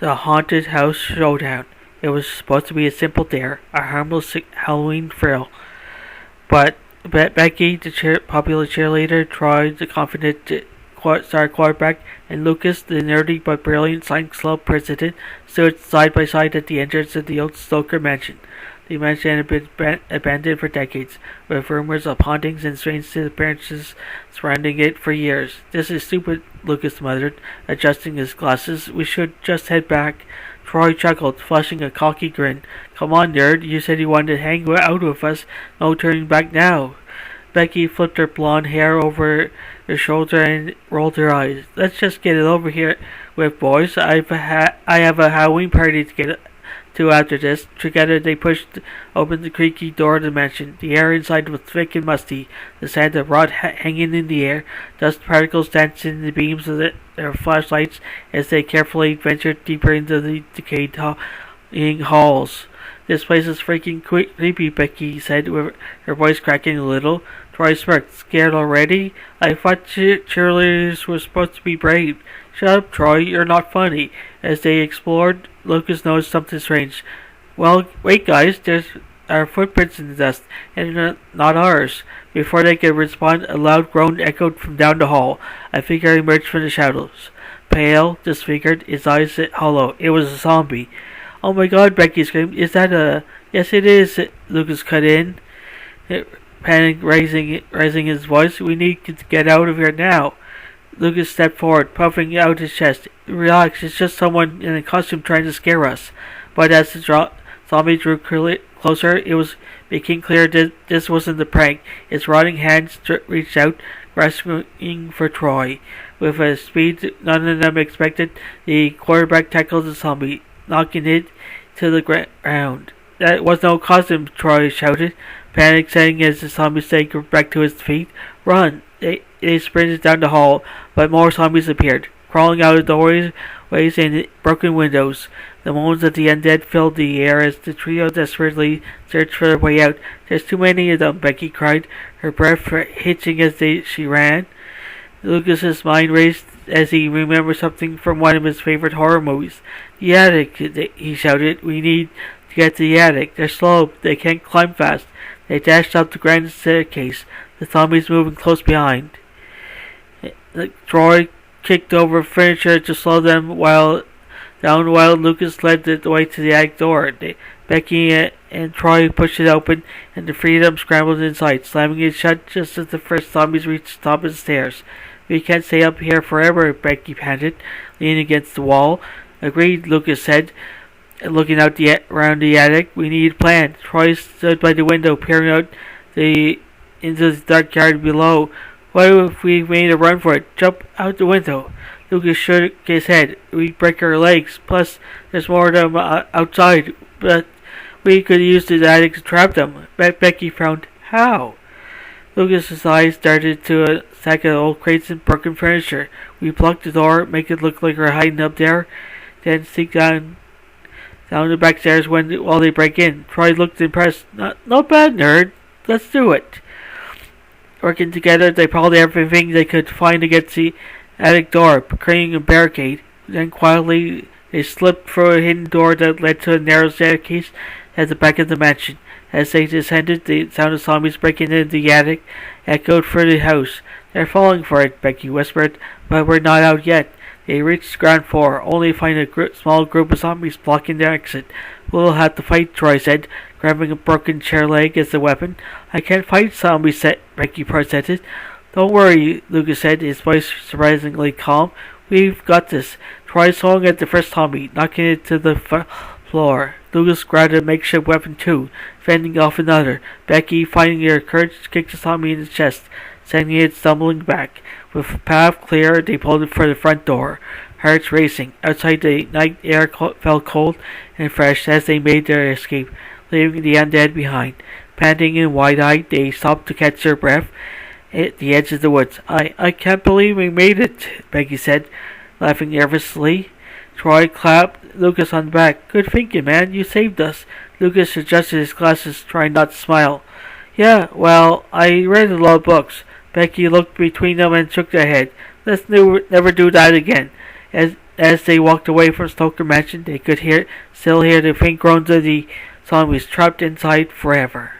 The Haunted House Showdown. It was supposed to be a simple dare, a harmless Halloween thrill. But Becky, the popular cheerleader, Troy, the confident star quarterback, and Lucas, the nerdy but brilliant science club president, stood side by side at the entrance of the old Stoker mansion. The mansion had been abandoned for decades, with rumors of hauntings and strange disappearances surrounding it for years. "This is stupid," Lucas muttered, adjusting his glasses. "We should just head back." Troy chuckled, flashing a cocky grin. "Come on, nerd. You said you wanted to hang out with us. No turning back now." Becky flipped her blonde hair over her shoulder and rolled her eyes. "Let's just get it over here with, boys. I have a Halloween party to get to after this." Together they pushed open the creaky door of the mansion. The air inside was thick and musty, the scent of rot hanging in the air, dust particles dancing in the beams of their flashlights as they carefully ventured deeper into the decayed halls. "This place is freaking creepy," Becky said, with her voice cracking a little. Troy smirked. "Scared already? I thought cheerleaders were supposed to be brave." "Shut up, Troy. You're not funny." As they explored, Lucas noticed something strange. "Well, wait, guys. There's our footprints in the dust, and not ours." Before they could respond, a loud groan echoed from down the hall. A figure emerged from the shadows. Pale, disfigured, his eyes hollow. It was a zombie. "Oh my God!" Becky screamed. "Is that a—" "Yes, it is," Lucas cut in, panic raising his voice. "We need to get out of here now." Lucas stepped forward, puffing out his chest. "Relax, it's just someone in a costume trying to scare us." But as the zombie drew closer, became clear that this wasn't a prank. Its rotting hands reached out, grasping for Troy. With a speed none of them expected, the quarterback tackled the zombie, knocking it to the ground. "That was no costume," Troy shouted, panic setting as the zombie staggered back to his feet. "Run!" They sprinted down the hall, but more zombies appeared, crawling out of doorways and broken windows. The moans of the undead filled the air as the trio desperately searched for their way out. "There's too many of them," Becky cried, her breath hitching as she ran. Lucas's mind raced as he remembered something from one of his favorite horror movies. "The attic!" he shouted. "We need to get to the attic. They're slow. They can't climb fast." They dashed up the grand staircase, the zombies moving close behind. Troy kicked over furniture to slow them while Lucas led the way to the attic door. Becky and Troy pushed it open, and the three of them scrambled inside, slamming it shut just as the first zombies reached the top of the stairs. "We can't stay up here forever," Becky panted, leaning against the wall. "Agreed," Lucas said, looking out around the attic. "We need a plan." Troy stood by the window, peering out into the dark yard below. "What if we made a run for it? Jump out the window?" Lucas shook his head. "We'd break our legs. Plus, there's more of them outside. But we could use the attic to trap them." Becky frowned. "How?" Lucas's eyes darted to a stack of old crates and broken furniture. "We block the door, make it look like we're hiding up there, then sneak down the back stairs while they break in." Troy looked impressed. Not bad, nerd. Let's do it." Working together, they piled everything they could find against the attic door, creating a barricade. Then quietly, they slipped through a hidden door that led to a narrow staircase at the back of the mansion. As they descended, the sound of zombies breaking into the attic echoed through the house. "They're falling for it," Becky whispered, "but we're not out yet." They reached the ground floor, only to find a small group of zombies blocking their exit. "We'll have to fight," Troy said, grabbing a broken chair leg as a weapon. "I can't fight zombies," Becky protested. "Don't worry," Lucas said, his voice surprisingly calm. "We've got this." Troy swung at the first zombie, knocking it to the floor. Lucas grabbed a makeshift weapon too, fending off another. Becky, finding her courage, kicked the zombie in the chest, sending it stumbling back. With the path clear, they pulled it for the front door, hearts racing. Outside, the night air felt cold and fresh as they made their escape, leaving the undead behind. Panting and wide-eyed, they stopped to catch their breath at the edge of the woods. I can't believe we made it," Becky said, laughing nervously. Troy clapped Lucas on the back. "Good thinking, man. You saved us." Lucas adjusted his glasses, trying not to smile. "Yeah, well, I read a lot of books." Becky looked between them and shook her head. "Let's never do that again." as they walked away from Stoker Mansion, they could still hear the faint groans of the song was trapped inside forever.